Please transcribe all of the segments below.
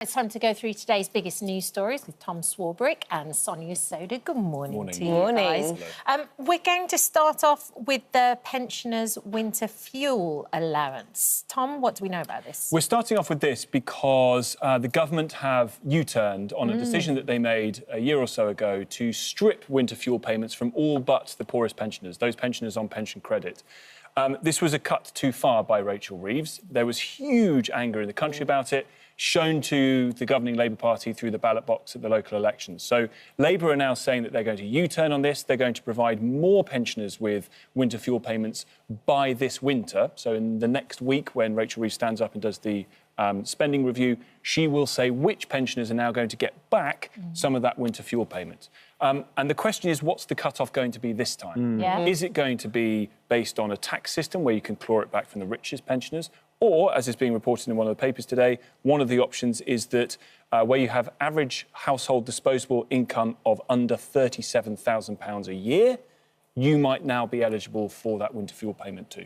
It's time to go through today's biggest news stories with Tom Swarbrick and Sonia Sodha. Good morning to you guys. We're going to start off with the pensioners' winter fuel allowance. Tom, what do we know about this? We're starting off with this because the government have U-turned on a decision that they made a year or so ago to strip winter fuel payments from all but the poorest pensioners, those pensioners on pension credit. This was a cut too far by Rachel Reeves. There was huge anger in the country about it, shown to the governing Labour Party through the ballot box at the local elections. So Labour are now saying that they're going to U-turn on this. They're going to provide more pensioners with winter fuel payments by this winter. So in the next week, when Rachel Reeves stands up and does the spending review, she will say which pensioners are now going to get back some of that winter fuel payment. And the question is, what's the cut-off going to be this time? Is it going to be based on a tax system where you can claw it back from the richest pensioners? Or, as is being reported in one of the papers today, one of the options is that where you have average household disposable income of under £37,000 a year, you might now be eligible for that winter fuel payment too.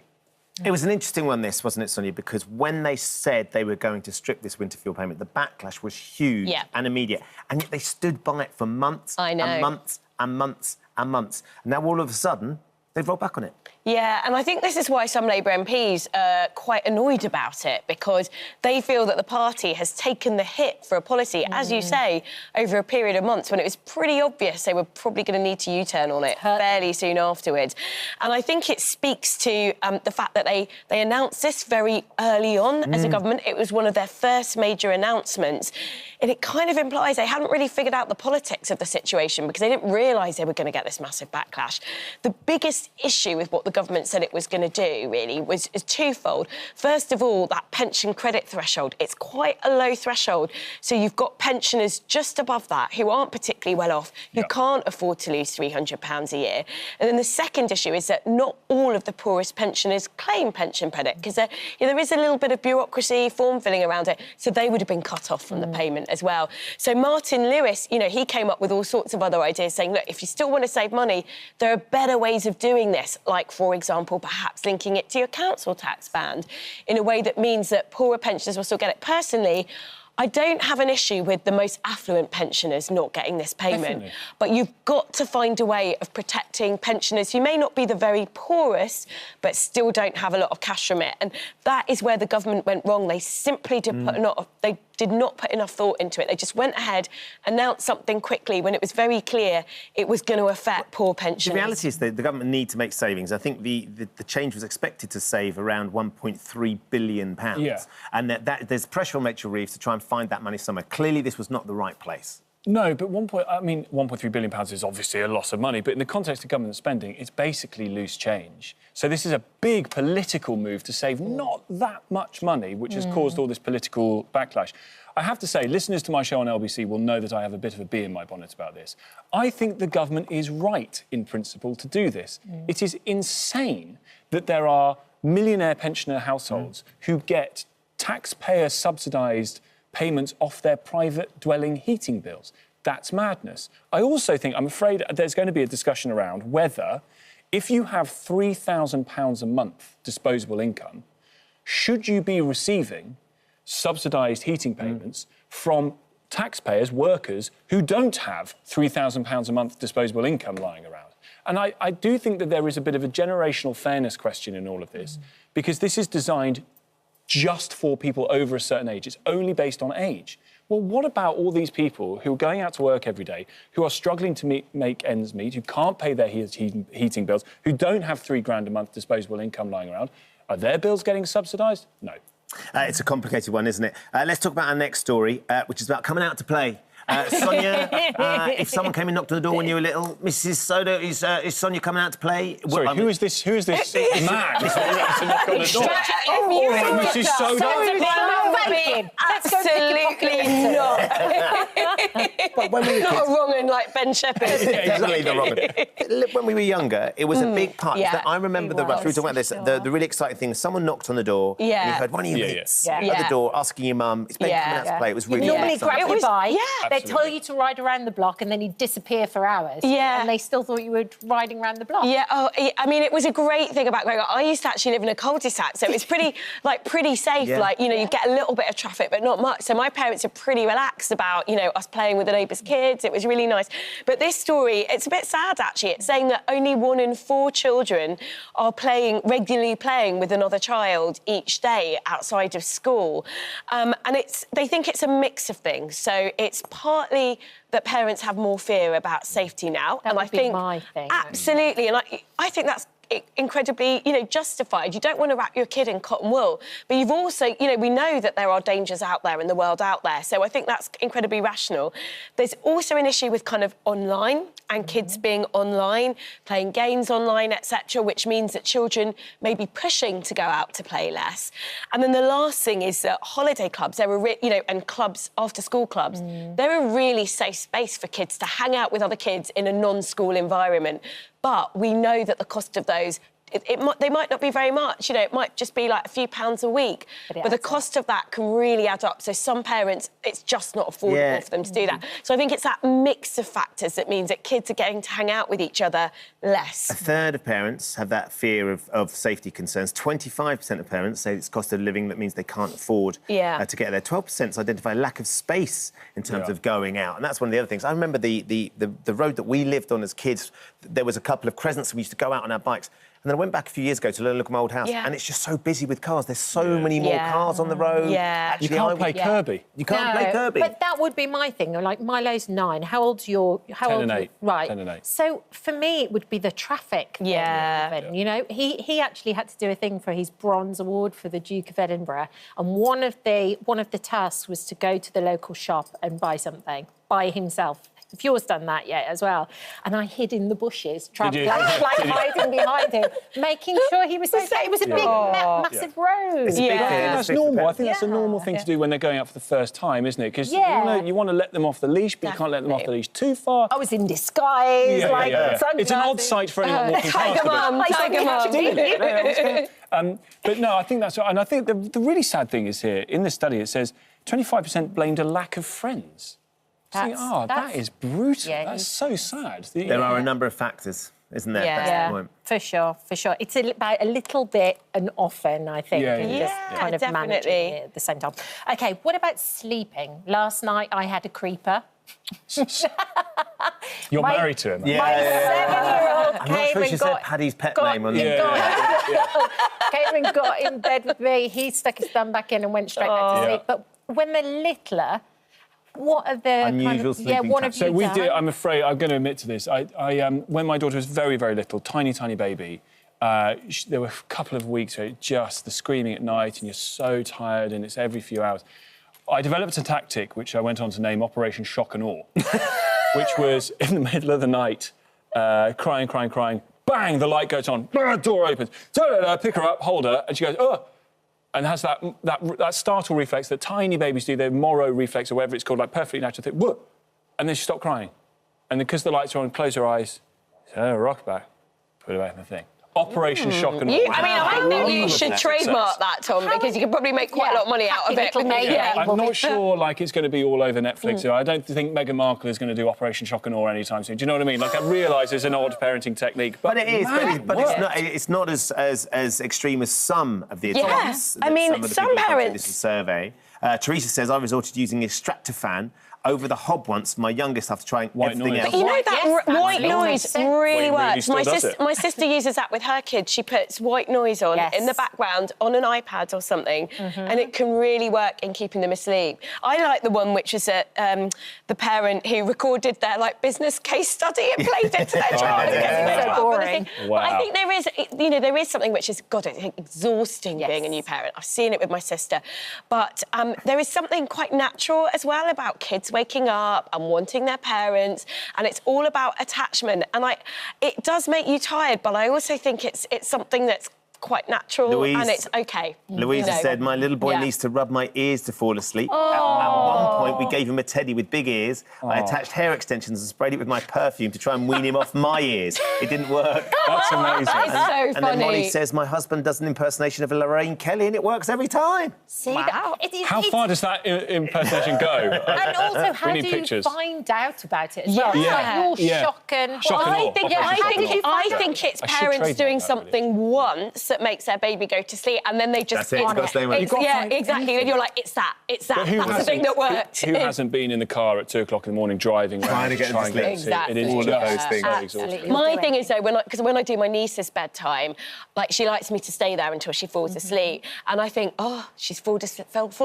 It was an interesting one, this, wasn't it, Sonia? Because when they said they were going to strip this winter fuel payment, the backlash was huge and immediate. And yet they stood by it for months and months and months and months. And now, all of a sudden, they've rolled back on it. Yeah, and I think this is why some Labour MPs are quite annoyed about it, because they feel that the party has taken the hit for a policy, as you say, over a period of months when it was pretty obvious they were probably going to need to U-turn on it fairly soon afterwards. And I think it speaks to the fact that they announced this very early on as a government. It was one of their first major announcements. And it kind of implies they hadn't really figured out the politics of the situation because they didn't realise they were going to get this massive backlash. The biggest issue with what the government said it was going to do, really, is twofold. First of all, that pension credit threshold. It's quite a low threshold. So you've got pensioners just above that who aren't particularly well off, who can't afford to lose £300 a year. And then the second issue is that not all of the poorest pensioners claim pension credit because there is a little bit of bureaucracy, form filling around it, so they would have been cut off from the payment as well. So Martin Lewis, he came up with all sorts of other ideas saying, look, if you still want to save money, there are better ways of doing this, like, for example, perhaps linking it to your council tax band in a way that means that poorer pensioners will still get it. Personally, I don't have an issue with the most affluent pensioners not getting this payment. But you've got to find a way of protecting pensioners who may not be the very poorest, but still don't have a lot of cash from it. And that is where the government went wrong. They simply did not put enough thought into it. They just went ahead, announced something quickly when it was very clear it was going to affect poor pensioners. The reality is that the government need to make savings. I think the change was expected to save around £1.3 billion. And that there's pressure on Rachel Reeves to try and find that money somewhere. Clearly, this was not the right place. No, but £1.3 billion is obviously a lot of money, but in the context of government spending, it's basically loose change. So this is a big political move to save not that much money, which has caused all this political backlash. I have to say, listeners to my show on LBC will know that I have a bit of a bee in my bonnet about this. I think the government is right, in principle, to do this. It is insane that there are millionaire pensioner households who get taxpayer-subsidised payments off their private dwelling heating bills. That's madness. I also think, I'm afraid there's going to be a discussion around whether, if you have £3,000 a month disposable income, should you be receiving subsidised heating payments from taxpayers, workers, who don't have £3,000 a month disposable income lying around? And I do think that there is a bit of a generational fairness question in all of this, because this is designed just for people over a certain age. It's only based on age. Well, what about all these people who are going out to work every day, who are struggling to make ends meet, who can't pay their heating bills, who don't have £3,000 a month disposable income lying around? Are their bills getting subsidised? No. It's a complicated one, isn't it? Let's talk about our next story, which is about coming out to play. Sonia, if someone came and knocked on the door when you were little, Mrs. Sodha, is Sonia coming out to play? Sorry, who is this man? To knock on the door? Mrs. Sodha? Absolutely not. But when we were Not a wrong un like Ben Shepherd. Exactly the wrong one. When we were younger, it was a big part. Yeah. That I remember the rush. We were talking about this. The really exciting thing is someone knocked on the door and you heard one of you hits at the door asking your mum, is Ben coming out to play? It was really normally grab your bike. They Absolutely. tell you to ride around the block and then you'd disappear for hours. Yeah. And they still thought you were riding around the block. Yeah, I mean, it was a great thing about growing up. I used to actually live in a cul-de-sac, so it was pretty safe. Yeah. Like, you know, you get a little bit of traffic, but not much. So my parents are pretty relaxed about, you know, us playing with the neighbours' kids. It was really nice. But this story, it's a bit sad, actually. It's saying that only 1 in 4 children are regularly playing with another child each day outside of school. And they think it's a mix of things. So it's partly that parents have more fear about safety now. That and would I think be my thing. Absolutely. And I think that's incredibly, you know, justified. You don't want to wrap your kid in cotton wool, but you've also, you know, we know that there are dangers out there in the world out there, so I think that's incredibly rational. There's also an issue with kind of online and kids being online, playing games online, etc., which means that children may be pushing to go out to play less. And then the last thing is that holiday clubs, and clubs, after-school clubs, they're a really safe space for kids to hang out with other kids in a non-school environment. But we know that the cost of those, they might not be very much, you know, it might just be like a few pounds a week. But the cost of that can really add up. So some parents, it's just not affordable for them to do that. So I think it's that mix of factors that means that kids are getting to hang out with each other less. A third of parents have that fear of safety concerns. 25% of parents say it's cost of living, that means they can't afford to get there. 12% identify lack of space in terms of going out. And that's one of the other things. I remember the road that we lived on as kids, there was a couple of crescents, we used to go out on our bikes. And then I went back a few years ago to look at my old house, and it's just so busy with cars. There's so many more cars on the road. Yeah. Actually, You can't play Kirby. You can't play Kirby. But that would be my thing. Like, Milo's 9. How old's your... 10 and 8. Right. 10 and 8. So, for me, it would be the traffic. Even, you know? He actually had to do a thing for his Bronze Award for the Duke of Edinburgh. And one of the tasks was to go to the local shop and buy something by himself. If yours done that yet as well. And I hid in the bushes, travelling, hiding behind him, making sure he was safe. It was a big, massive road. It's a big thing. That's normal. I think that's a normal thing to do when they're going out for the first time, isn't it? Because you want to let them off the leash, but you can't let them off the leash too far. I was in disguise, It's an odd sight for anyone walking past. Tiger Mum. But no, I think that's right. And I think the really sad thing is here, in the study, it says 25% blamed a lack of friends. That is brutal. Yeah, that's so sad. There are a number of factors, isn't there? That's the point. For sure. It's about a little bit and often, I think, kind of managing it at the same time. OK, what about sleeping? Last night I had a creeper. You're married to him. My 7-year-old I'm not sure she said Paddy's pet name on the came and got in bed with me. He stuck his thumb back in and went straight back to sleep. But when they're littler, what are the unusual sleeping patterns? So we did. I'm afraid I'm going to admit to this. When my daughter was very, very little, tiny baby, there were a couple of weeks where just the screaming at night, and you're so tired, and it's every few hours. I developed a tactic which I went on to name Operation Shock and Awe, which was in the middle of the night, crying, bang, the light goes on, door opens, pick her up, hold her, and she goes, oh. And has that startle reflex that tiny babies do, their Moro reflex or whatever it's called, like perfectly natural thing. Whoa! And then she stopped crying. And then because the lights are on, close her eyes, rock back, put her back in the thing. Operation Shock and Awe. I think you should trademark that, Tom, because you could probably make quite a lot of money out of it. I'm not sure, it's going to be all over Netflix. I don't think Meghan Markle is going to do Operation Shock and Awe anytime soon. Do you know what I mean? I realise it's an odd parenting technique, but it is. But it's not as extreme as some of the attempts. I mean, some parents. This is a survey. Teresa says I resorted to using a extractor fan over the hob once for my youngest after trying everything else. But you know that white noise really works. Really my sister uses that with her kids. She puts white noise on in the background on an iPad or something, and it can really work in keeping them asleep. I like the one which is the parent who recorded their business case study and played it to their child. So boring. But I think there is something which is exhausting being a new parent. I've seen it with my sister, but there is something quite natural as well about kids waking up and wanting their parents, and it's all about attachment. And it does make you tired, but I also think it's something that's quite natural, and it's okay. Louisa said, my little boy needs to rub my ears to fall asleep. At one point, point, we gave him a teddy with big ears. I attached hair extensions and sprayed it with my perfume to try and wean him off my ears. It didn't work. That's amazing. That is so funny. And then Molly says, my husband does an impersonation of Lorraine Kelly and it works every time. See, wow. How far does that impersonation go? And also, how do you find out about it as well? It's like your shock and... I think it's parents doing something once that makes their baby go to sleep and then they just... That's it, you've got to stay awake. Yeah, exactly. And you're like, it's that. That's the thing that worked. Who hasn't been in the car at 2 o'clock in the morning driving trying to get to sleep? Exactly. It is just so exhausting. My thing is, though, when I do my niece's bedtime, like, she likes me to stay there until she falls asleep. And I think, oh, she's fallen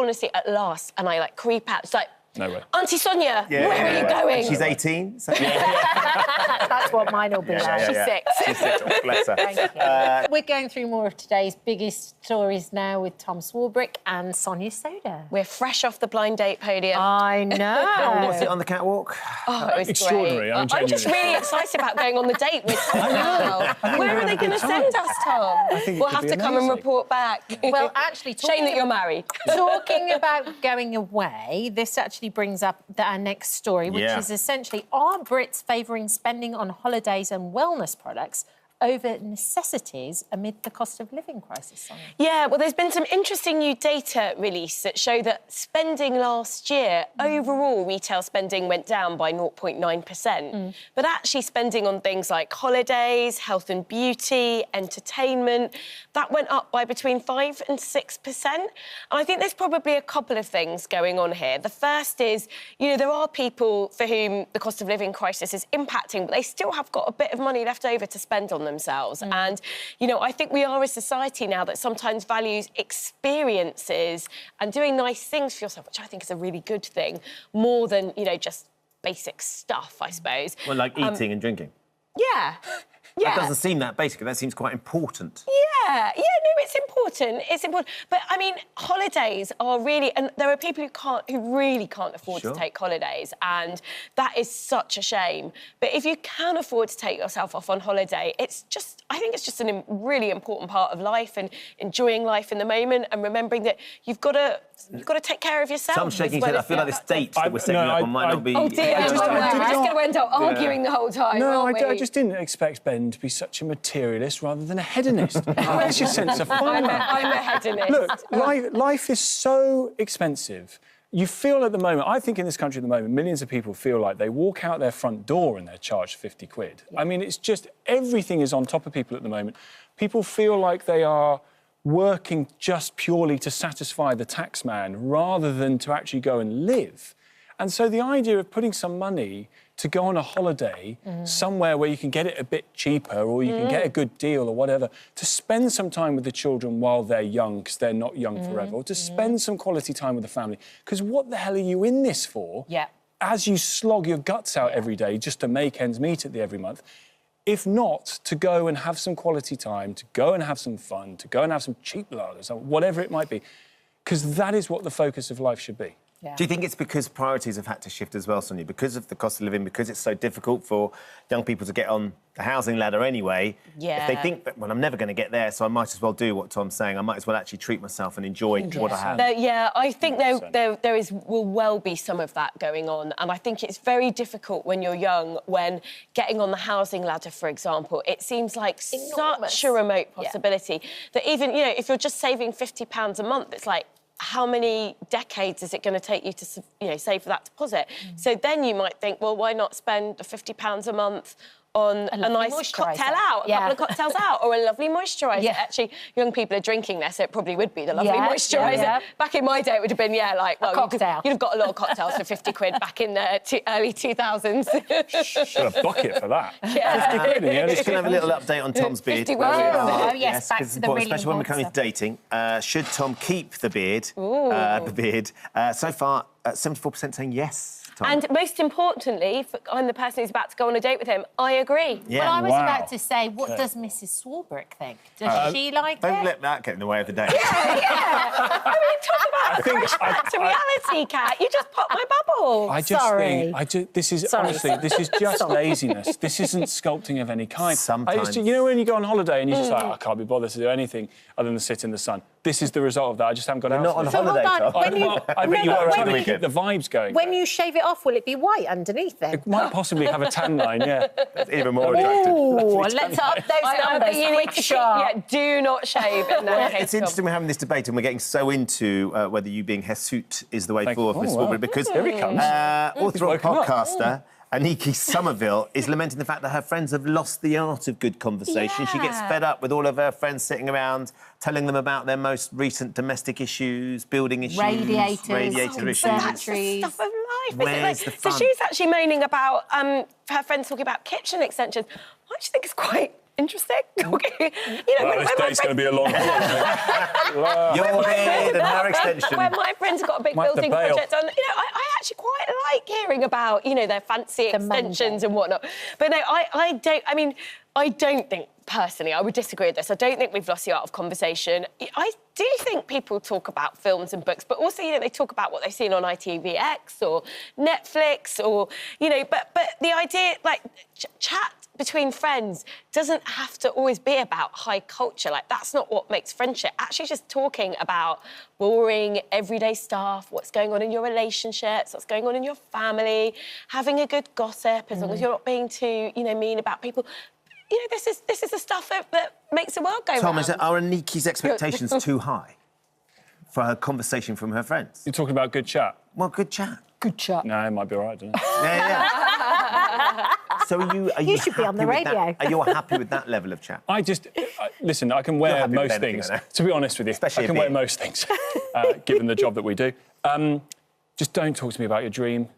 asleep at last. And I, like, creep out. It's like, no way. Auntie Sonia, where are you going? She's 18. So That's what mine will be like. She's 6. She's 6. Oh, bless her. Thank you. We're going through more of today's biggest stories now with Tom Swarbrick and Sonia Sodha. We're fresh off the blind date podium. I know. What's it on the catwalk? Oh, it was extraordinary. Great. I'm just really excited about going on the date with Tom now. Where are they going to send us, Tom? We'll have to come and report back. Well, actually... Shame that you're married. Talking about going away, this actually brings up our next story, which is essentially, are Brits favouring spending on holidays and wellness products over necessities amid the cost of living crisis, Sonia? Yeah, well, there's been some interesting new data released that show that spending last year, overall retail spending went down by 0.9%. But actually spending on things like holidays, health and beauty, entertainment, that went up by between 5 and 6%. And I think there's probably a couple of things going on here. The first is, there are people for whom the cost of living crisis is impacting, but they still have got a bit of money left over to spend on themselves. And, I think we are a society now that sometimes values experiences and doing nice things for yourself, which I think is a really good thing, more than, just basic stuff, I suppose. Well, like eating and drinking. Yeah. That doesn't seem that basic. That seems quite important. Yeah, no, it's important. It's important. But, I mean, holidays are really... And there are people who really can't afford to take holidays, and that is such a shame. But if you can afford to take yourself off on holiday, I think it's just a really important part of life and enjoying life in the moment and remembering that you've got to take care of yourself. So I'm shaking head. I feel like this date that we're setting up on might not be... Oh, dear. We're just going to end up arguing the whole time, aren't we? I just didn't expect Ben to be such a materialist rather than a hedonist. Where's your sense of fun? I'm a hedonist. Look, life is so expensive. You feel at the moment, I think in this country at the moment, millions of people feel like they walk out their front door and they're charged 50 quid. I mean, it's just, everything is on top of people at the moment. People feel like they are working just purely to satisfy the tax man rather than to actually go and live. And so the idea of putting some money to go on a holiday somewhere where you can get it a bit cheaper or you can get a good deal or whatever, to spend some time with the children while they're young, because they're not young forever, or to spend some quality time with the family. Because what the hell are you in this for? As you slog your guts out every day just to make ends meet at the every month, if not to go and have some quality time, to go and have some fun, to go and have some cheap lagers, whatever it might be, because that is what the focus of life should be. Do you think it's because priorities have had to shift as well, Sonia? Because of the cost of living, because it's so difficult for young people to get on the housing ladder anyway? If they think that, well, I'm never going to get there, so I might as well do what Tom's saying. I might as well actually treat myself and enjoy what I have. I think there will well be some of that going on. And I think it's very difficult when you're young, when getting on the housing ladder, for example, it seems like such a remote possibility that even, if you're just saving £50 a month, it's like, how many decades is it going to take you to, save for that deposit? So then you might think, well, why not spend £50 a month on a nice cocktail out, a couple of cocktails out, or a lovely moisturiser. Actually, young people are drinking less, so it probably would be the lovely moisturiser. Back in my day, it would have been, you'd have got a lot of cocktails for 50 quid back in the early 2000s. Got a bucket for that. 50 quid. Just going to have a little update on Tom's beard. 50 Oh, yes, back to the really especially when we're coming to dating. Should Tom keep the beard? So far, 74% saying yes. Tom. And most importantly, I'm the person who's about to go on a date with him. I agree. Well, I was about to say, what does Mrs. Swarbrick think? Does she like it? Don't let that get in the way of the date. I mean, talk about back to reality, Kat. You just popped my bubble. I just think, this is honestly, this is just laziness. This isn't sculpting of any kind. Sometimes. When you go on holiday and you're just like, I can't be bothered to do anything other than sit in the sun. this is the result of that. I just haven't got out. Not on of it. holiday, Tom. I bet you are trying to keep the vibes going. When you shave it off, will it be white underneath then? It might possibly have a tan line, yeah. That's even more attractive. Ooh, let's up those numbers. You need to do not shave in that case. It's interesting we're having this debate and we're getting so into whether you being Hesut is the way forward for Miss Swarbrick, because here he comes. author and podcaster Aniki Somerville is lamenting the fact that her friends have lost the art of good conversation. She gets fed up with all of her friends sitting around telling them about their most recent domestic issues, building issues, radiator issues. That's the stuff of life. Where's the fun? So she's actually moaning about her friends talking about kitchen extensions. I actually think it's quite interesting. This day's going to be a long one. Your head and her extension. When my friends have got a big building project on, I actually quite like hearing about, their fancy extensions and whatnot. But no, I don't think, personally, I would disagree with this. I don't think we've lost the art of conversation. I do think people talk about films and books, but also, they talk about what they've seen on ITVX or Netflix or, but the idea, chat between friends doesn't have to always be about high culture. That's not what makes friendship. Actually, just talking about boring, everyday stuff, what's going on in your relationships, what's going on in your family, having a good gossip, as long as you're not being too, mean about people. This is the stuff that makes the world go round. Tom, are Aniki's expectations too high for her conversation from her friends? You're talking about good chat? Well, good chat. Good chat. No, it might be all right, doesn't it? Yeah. So are you should be on the radio. Are you happy with that level of chat? Listen, I can wear most things. To be honest with you, especially I can wear most things, given the job that we do. Just don't talk to me about your dream.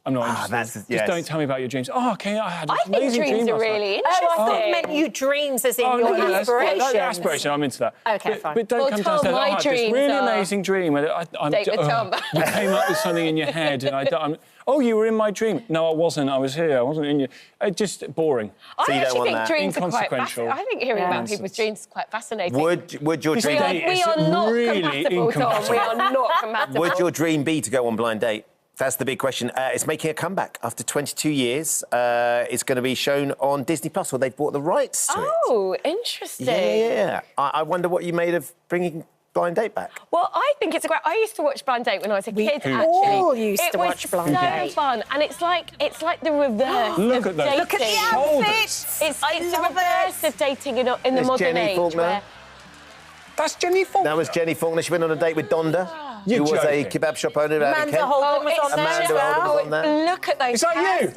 I'm not interested. Just don't tell me about your dreams. Oh, okay, I had an amazing dream. I think dreams are really interesting. I thought you meant you dreams as in your aspirations. Aspiration, I'm into that. OK, fine. But don't come downstairs, I had this really amazing dream. Date with Tom. You came up with something in your head and you were in my dream. No, I wasn't. I was here. I wasn't in you. Just boring. I actually think dreams are quite fascinating. I think hearing about people's dreams is quite fascinating. Would your dream... We are not compatible, Tom. We are not compatible. Would your dream be to go on blind date? That's the big question. It's making a comeback after 22 years. It's going to be shown on Disney+, or they've bought the rights to it. Oh, interesting. Yeah. I wonder what you made of bringing Blind Date back. Well, I think it's a great... I used to watch Blind Date when I was a kid, actually. All used to watch Blind Date. It was so fun, and it's like the reverse Look of at those. dating. Look at the outfits. It's the reverse of dating in the modern age. Faulkner. That's Jenny Faulkner. That was Jenny Faulkner. She went on a date with Donda. Who was a kebab shop owner out in Kent. Amanda Holden was on there as well. Look at those hairstyles.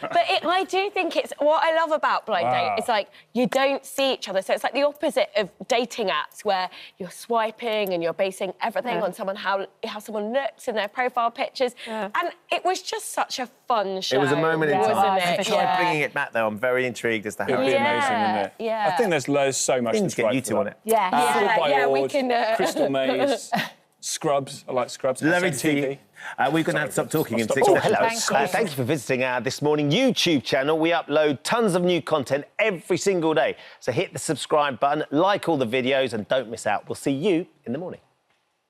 But I do think it's... What I love about Blind Date is, you don't see each other. So it's like the opposite of dating apps where you're swiping and you're basing everything on how someone looks in their profile pictures. And it was just such a fun show. It was a moment in time. Wasn't it? Try bringing it back, though. I'm very intrigued as to how It'd be amazing, wouldn't it? Yeah. I think there's so much to get you two on it. Yeah. We can... Crystal Maze, Scrubs. I like Scrubs. Lovely to see you. We're going to have to stop talking in 6 seconds. Hello. Thank you for visiting our This Morning YouTube channel. We upload tons of new content every single day. So hit the subscribe button, like all the videos, and don't miss out. We'll see you in the morning.